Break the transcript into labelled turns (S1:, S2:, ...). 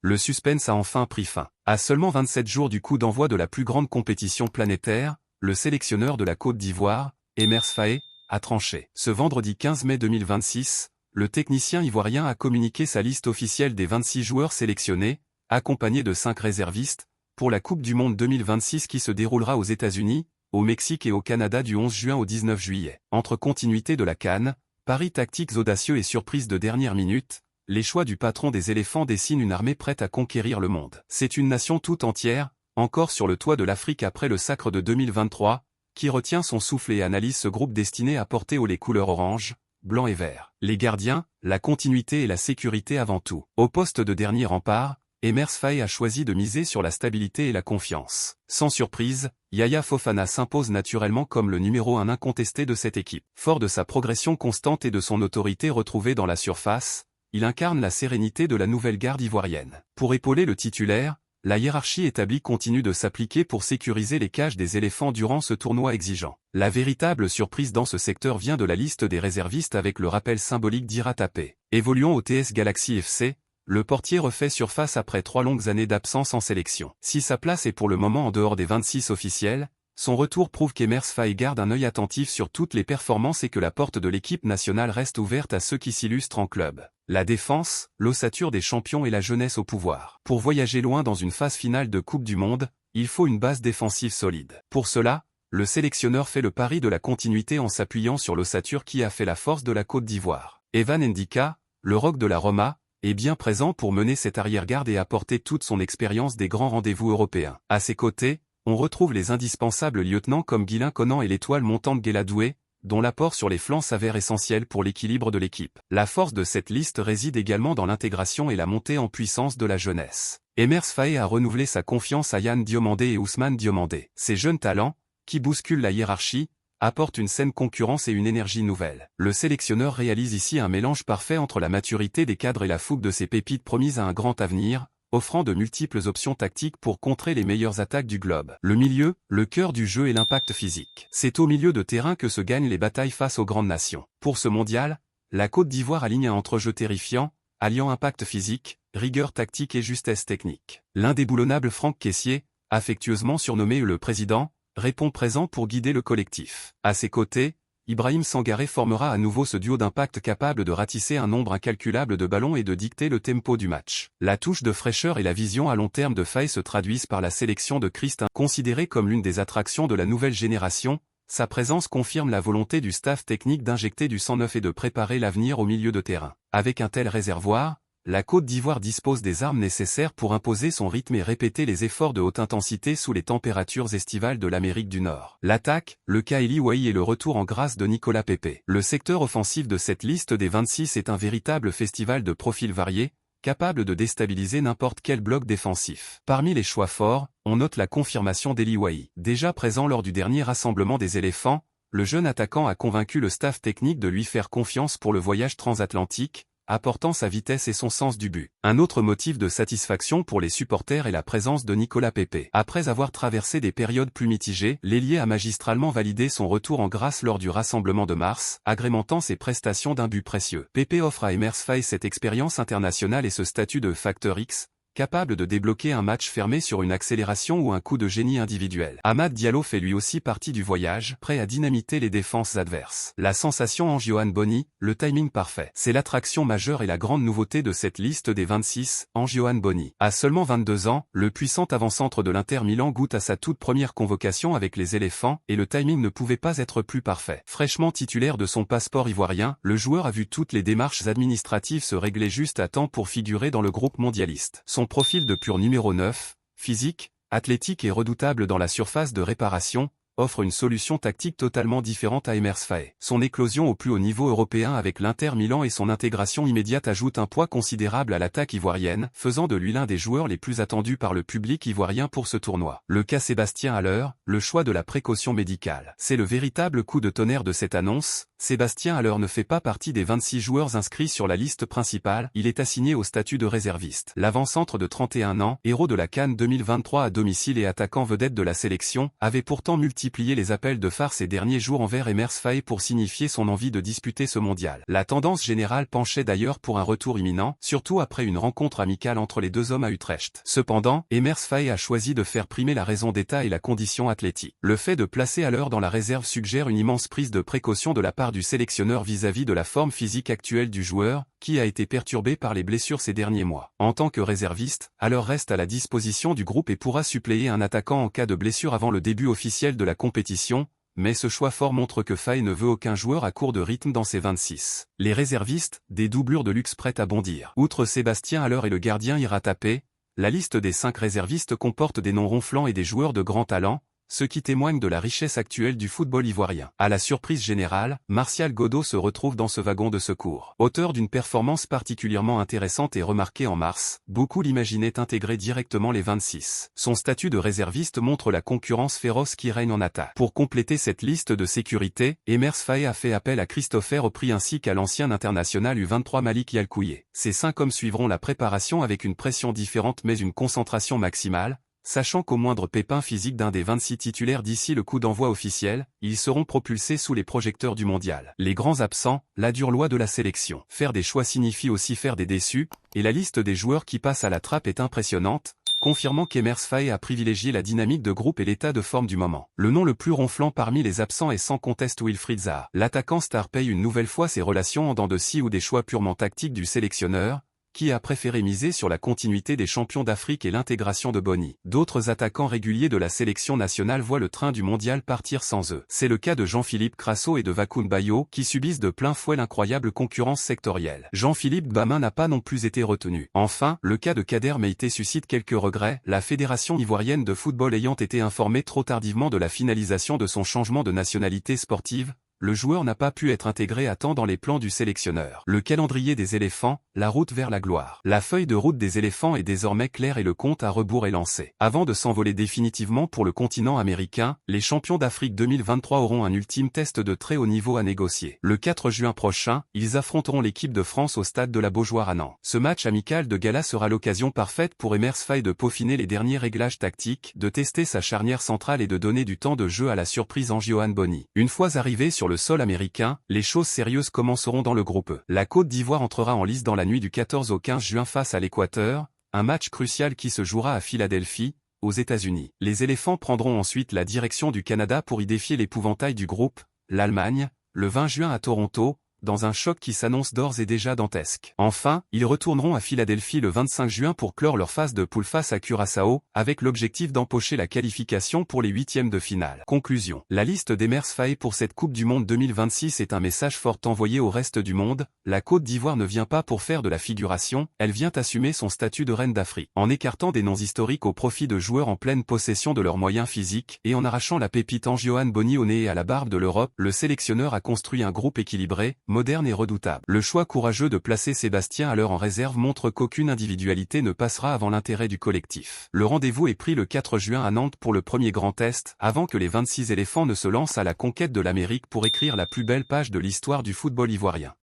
S1: le suspense a enfin pris fin. À seulement 27 jours du coup d'envoi de la plus grande compétition planétaire, le sélectionneur de la Côte d'Ivoire, Emers Faé, a tranché. Ce vendredi 15 mai 2026, le technicien ivoirien a communiqué sa liste officielle des 26 joueurs sélectionnés, accompagné de 5 réservistes, pour la Coupe du Monde 2026 qui se déroulera aux États-Unis, au Mexique et au Canada du 11 juin au 19 juillet. Entre continuité de la CAN, paris tactiques audacieux et surprises de dernière minute, les choix du patron des éléphants dessinent une armée prête à conquérir le monde. C'est une nation tout entière, encore sur le toit de l'Afrique après le sacre de 2023, qui retient son souffle et analyse ce groupe destiné à porter haut les couleurs orange, blanc et vert. Les gardiens, la continuité et la sécurité avant tout. Au poste de dernier rempart, Emers Faé a choisi de miser sur la stabilité et la confiance. Sans surprise, Yaya Fofana s'impose naturellement comme le numéro 1 incontesté de cette équipe. Fort de sa progression constante et de son autorité retrouvée dans la surface, il incarne la sérénité de la nouvelle garde ivoirienne. Pour épauler le titulaire, la hiérarchie établie continue de s'appliquer pour sécuriser les cages des éléphants durant ce tournoi exigeant. La véritable surprise dans ce secteur vient de la liste des réservistes avec le rappel symbolique d'Ira Tapé. Évoluant au TS Galaxy FC, le portier refait surface après 3 longues années d'absence en sélection. Si sa place est pour le moment en dehors des 26 officiels, son retour prouve qu'Emers Faé garde un œil attentif sur toutes les performances et que la porte de l'équipe nationale reste ouverte à ceux qui s'illustrent en club. La défense, l'ossature des champions et la jeunesse au pouvoir. Pour voyager loin dans une phase finale de Coupe du Monde, il faut une base défensive solide. Pour cela, le sélectionneur fait le pari de la continuité en s'appuyant sur l'ossature qui a fait la force de la Côte d'Ivoire. Evan Ndika, le roc de la Roma, est bien présent pour mener cette arrière-garde et apporter toute son expérience des grands rendez-vous européens. À ses côtés, on retrouve les indispensables lieutenants comme Guilain Conan et l'étoile montante Guéladoué, dont l'apport sur les flancs s'avère essentiel pour l'équilibre de l'équipe. La force de cette liste réside également dans l'intégration et la montée en puissance de la jeunesse. Emers Faé a renouvelé sa confiance à Yann Diomandé et Ousmane Diomandé. Ces jeunes talents, qui bousculent la hiérarchie, apportent une saine concurrence et une énergie nouvelle. Le sélectionneur réalise ici un mélange parfait entre la maturité des cadres et la fougue de ces pépites promises à un grand avenir, offrant de multiples options tactiques pour contrer les meilleures attaques du globe. Le milieu, le cœur du jeu et l'impact physique. C'est au milieu de terrain que se gagnent les batailles face aux grandes nations. Pour ce mondial, la Côte d'Ivoire aligne un entrejeu terrifiant, alliant impact physique, rigueur tactique et justesse technique. L'indéboulonnable Franck Kessié, affectueusement surnommé le président, répond présent pour guider le collectif. À ses côtés, Ibrahim Sangaré formera à nouveau ce duo d'impact capable de ratisser un nombre incalculable de ballons et de dicter le tempo du match. La touche de fraîcheur et la vision à long terme de Faé se traduisent par la sélection de Christ, considéré comme l'une des attractions de la nouvelle génération. Sa présence confirme la volonté du staff technique d'injecter du sang neuf et de préparer l'avenir au milieu de terrain. Avec un tel réservoir, la Côte d'Ivoire dispose des armes nécessaires pour imposer son rythme et répéter les efforts de haute intensité sous les températures estivales de l'Amérique du Nord. L'attaque, le Kaili Wai et le retour en grâce de Nicolas Pepe. Le secteur offensif de cette liste des 26 est un véritable festival de profils variés, capable de déstabiliser n'importe quel bloc défensif. Parmi les choix forts, on note la confirmation d'Eli Wai. Déjà présent lors du dernier rassemblement des éléphants, le jeune attaquant a convaincu le staff technique de lui faire confiance pour le voyage transatlantique, apportant sa vitesse et son sens du but. Un autre motif de satisfaction pour les supporters est la présence de Nicolas Pepe. Après avoir traversé des périodes plus mitigées, l'ailier a magistralement validé son retour en grâce lors du rassemblement de mars, agrémentant ses prestations d'un but précieux. Pepe offre à Emers Faé cette expérience internationale et ce statut de facteur X, capable de débloquer un match fermé sur une accélération ou un coup de génie individuel. Amad Diallo fait lui aussi partie du voyage, prêt à dynamiter les défenses adverses. La sensation Angioane Bonny, le timing parfait. C'est l'attraction majeure et la grande nouveauté de cette liste des 26, Angioane Bonny. À seulement 22 ans, le puissant avant-centre de l'Inter Milan goûte à sa toute première convocation avec les éléphants, et le timing ne pouvait pas être plus parfait. Fraîchement titulaire de son passeport ivoirien, le joueur a vu toutes les démarches administratives se régler juste à temps pour figurer dans le groupe mondialiste. Son profil de pur numéro 9, physique, athlétique et redoutable dans la surface de réparation, offre une solution tactique totalement différente à Emers Faé. Son éclosion au plus haut niveau européen avec l'Inter Milan et son intégration immédiate ajoutent un poids considérable à l'attaque ivoirienne, faisant de lui l'un des joueurs les plus attendus par le public ivoirien pour ce tournoi. Le cas Sébastien Haller, le choix de la précaution médicale. C'est le véritable coup de tonnerre de cette annonce. Sébastien Haller ne fait pas partie des 26 joueurs inscrits sur la liste principale, il est assigné au statut de réserviste. L'avant-centre de 31 ans, héros de la CAN 2023 à domicile et attaquant vedette de la sélection, avait pourtant multiplié multiplié les appels de phare ces derniers jours envers Emers Faé pour signifier son envie de disputer ce mondial. La tendance générale penchait d'ailleurs pour un retour imminent, surtout après une rencontre amicale entre les deux hommes à Utrecht. Cependant, Emers Faé a choisi de faire primer la raison d'état et la condition athlétique. Le fait de placer à l'heure dans la réserve suggère une immense prise de précaution de la part du sélectionneur vis-à-vis de la forme physique actuelle du joueur, qui a été perturbé par les blessures ces derniers mois. En tant que réserviste, alors reste à la disposition du groupe et pourra suppléer un attaquant en cas de blessure avant le début officiel de la compétition, mais ce choix fort montre que Faé ne veut aucun joueur à court de rythme dans ses 26. Les réservistes, des doublures de luxe prêtes à bondir. Outre Sébastien Haller et le gardien ira taper, la liste des 5 réservistes comporte des noms ronflants et des joueurs de grand talent, ce qui témoigne de la richesse actuelle du football ivoirien. À la surprise générale, Martial Godot se retrouve dans ce wagon de secours. Auteur d'une performance particulièrement intéressante et remarquée en mars, beaucoup l'imaginaient intégrer directement les 26. Son statut de réserviste montre la concurrence féroce qui règne en attaque. Pour compléter cette liste de sécurité, Emers Faé a fait appel à Christopher Opry ainsi qu'à l'ancien international U23 Malik Yalkouye. Ces 5 hommes suivront la préparation avec une pression différente mais une concentration maximale, sachant qu'au moindre pépin physique d'un des 26 titulaires d'ici le coup d'envoi officiel, ils seront propulsés sous les projecteurs du mondial. Les grands absents, la dure loi de la sélection. Faire des choix signifie aussi faire des déçus, et la liste des joueurs qui passent à la trappe est impressionnante, confirmant qu'Emers Faé a privilégié la dynamique de groupe et l'état de forme du moment. Le nom le plus ronflant parmi les absents est sans conteste Wilfried Zaha. L'attaquant star paye une nouvelle fois ses relations en dents de scie ou des choix purement tactiques du sélectionneur, qui a préféré miser sur la continuité des champions d'Afrique et l'intégration de Bony. D'autres attaquants réguliers de la sélection nationale voient le train du mondial partir sans eux. C'est le cas de Jean-Philippe Crasso et de Vakoun Bayo, qui subissent de plein fouet l'incroyable concurrence sectorielle. Jean-Philippe Bamin n'a pas non plus été retenu. Enfin, le cas de Kader Meïté suscite quelques regrets, la Fédération ivoirienne de football ayant été informée trop tardivement de la finalisation de son changement de nationalité sportive. Le joueur n'a pas pu être intégré à temps dans les plans du sélectionneur. Le calendrier des éléphants, la route vers la gloire. La feuille de route des éléphants est désormais claire et le compte à rebours est lancé. Avant de s'envoler définitivement pour le continent américain, les champions d'Afrique 2023 auront un ultime test de très haut niveau à négocier. Le 4 juin prochain, ils affronteront l'équipe de France au stade de la Beaujoire à Nantes. Ce match amical de gala sera l'occasion parfaite pour Emers Faé de peaufiner les derniers réglages tactiques, de tester sa charnière centrale et de donner du temps de jeu à la surprise en Johan Bony. Une fois arrivé sur le sol américain, les choses sérieuses commenceront dans le groupe E. La Côte d'Ivoire entrera en lice dans la nuit du 14 au 15 juin face à l'Équateur, un match crucial qui se jouera à Philadelphie, aux États-Unis. Les éléphants prendront ensuite la direction du Canada pour y défier l'épouvantail du groupe, l'Allemagne, le 20 juin à Toronto, dans un choc qui s'annonce d'ores et déjà dantesque. Enfin, ils retourneront à Philadelphie le 25 juin pour clore leur phase de poule face à Curaçao, avec l'objectif d'empocher la qualification pour les 8e de finale. Conclusion. La liste d'Emers Faé pour cette Coupe du Monde 2026 est un message fort envoyé au reste du monde. La Côte d'Ivoire ne vient pas pour faire de la figuration, elle vient assumer son statut de reine d'Afrique. En écartant des noms historiques au profit de joueurs en pleine possession de leurs moyens physiques, et en arrachant la pépite en Johan Bony au nez et à la barbe de l'Europe, le sélectionneur a construit un groupe équilibré, moderne et redoutable. Le choix courageux de placer Sébastien Haller en réserve montre qu'aucune individualité ne passera avant l'intérêt du collectif. Le rendez-vous est pris le 4 juin à Nantes pour le premier grand test, avant que les 26 éléphants ne se lancent à la conquête de l'Amérique pour écrire la plus belle page de l'histoire du football ivoirien.